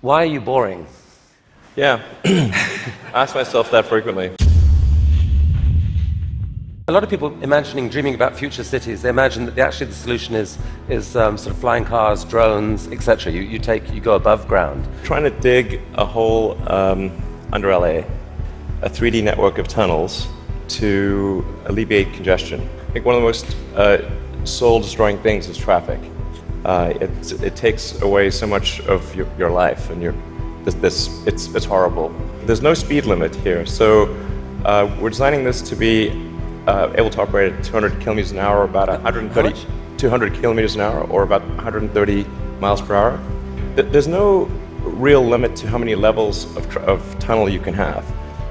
Why are you boring? Yeah, I ask myself that frequently. A lot of people dreaming about future cities, they imagine that actually the solution is sort of flying cars, drones, etc. You go above ground. Trying to dig a hole under LA, a 3D network of tunnels to alleviate congestion. I think one of the most soul-destroying things is traffic. It takes away so much of your life, and it's horrible. There's no speed limit here, so we're designing this to be able to operate at 200 kilometers an hour, or about 200 kilometers an hour, or about 130 miles per hour. There's no real limit to how many levels of tunnel you can have.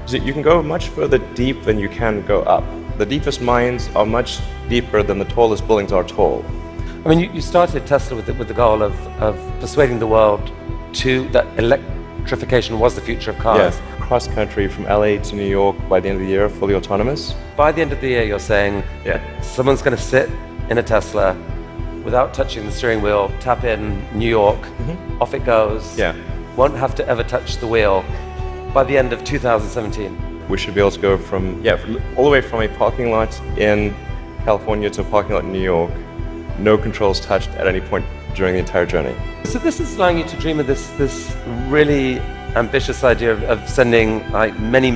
So you can go much further deep than you can go up. The deepest mines are much deeper than the tallest buildings are tall. I mean, you started Tesla with the goal of persuading the world that electrification was the future of cars. Yeah. Cross country from LA to New York by the end of the year, fully autonomous. By the end of the year, you're saying someone's going to sit in a Tesla without touching the steering wheel, tap in New York, off it goes, won't have to ever touch the wheel by the end of 2017. We should be able to go from all the way from a parking lot in California to a parking lot in New York, no controls touched at any point during the entire journey. So this is allowing you to dream of this really ambitious idea of sending like many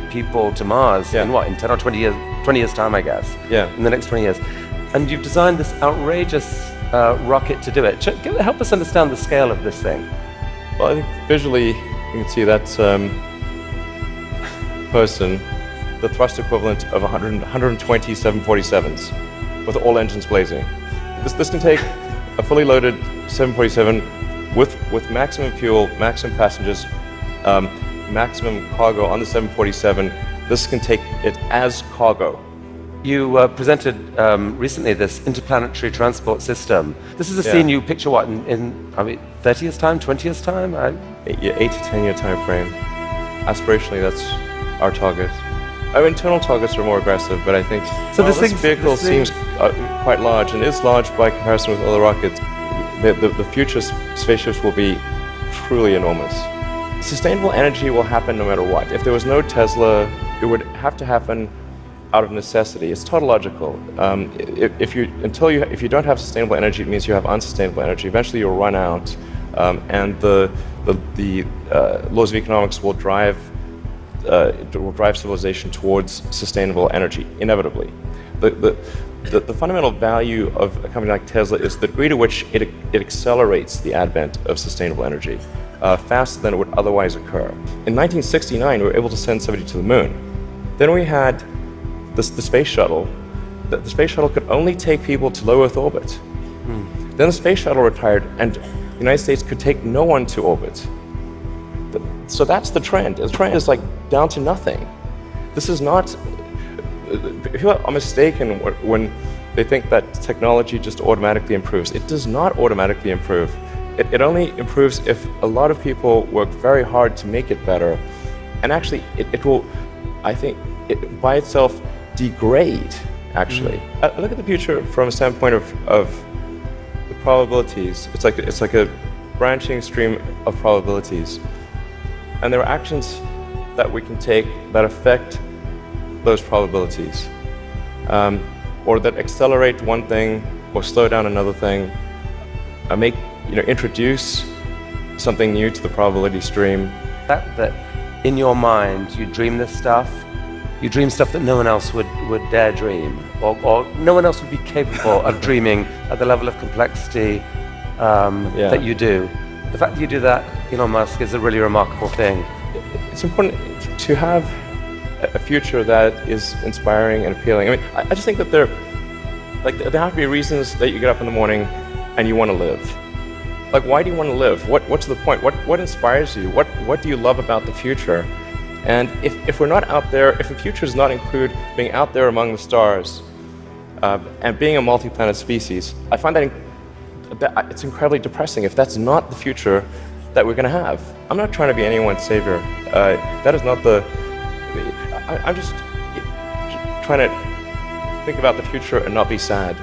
people to Mars in 10 or 20 years time, I guess. In the next 20 years. And you've designed this outrageous rocket to do it. Help us understand the scale of this thing. Well, I think visually you can see that person, the thrust equivalent of 120 747s with all engines blazing. This can take a fully loaded 747 with maximum fuel, maximum passengers, maximum cargo on the 747. This can take it as cargo. You presented recently this interplanetary transport system. This is a scene you picture what in 30 years time, 20 years time? 8 to 10 year time frame. Aspirationally, that's our target. Our internal targets are more aggressive, but I think this vehicle seems quite large, and is large by comparison with other rockets. The future spaceships will be truly enormous. Sustainable energy will happen no matter what. If there was no Tesla, it would have to happen out of necessity. It's tautological. If you don't have sustainable energy, it means you have unsustainable energy. Eventually, you'll run out, and the laws of economics will drive civilization towards sustainable energy inevitably. The fundamental value of a company like Tesla is the degree to which it accelerates the advent of sustainable energy faster than it would otherwise occur. In 1969, we were able to send somebody to the moon. Then we had the space shuttle. The space shuttle could only take people to low Earth orbit. Then the space shuttle retired, and the United States could take no one to orbit. So that's the trend. The trend is like down to nothing. This is not. People are mistaken when they think that technology just automatically improves. It does not automatically improve. It only improves if a lot of people work very hard to make it better. And actually, it will, I think, by itself degrade, actually. I look at the future from a standpoint of the probabilities. It's like a branching stream of probabilities. And there are actions that we can take that affect those probabilities, or that accelerate one thing or slow down another thing, introduce something new to the probability stream. That in your mind you dream this stuff, you dream stuff that no one else would dare dream, or no one else would be capable of dreaming at the level of complexity that you do. The fact that you do that, Elon Musk, is a really remarkable thing. It's important to have a future that is inspiring and appealing. I mean, I just think that there have to be reasons that you get up in the morning and you want to live. Like, why do you want to live? What's the point? What inspires you? What do you love about the future? And if we're not out there, if the future does not include being out there among the stars and being a multi-planet species, I find that it's incredibly depressing if that's not the future that we're going to have. I'm not trying to be anyone's savior. That is not the. I'm just trying to think about the future and not be sad.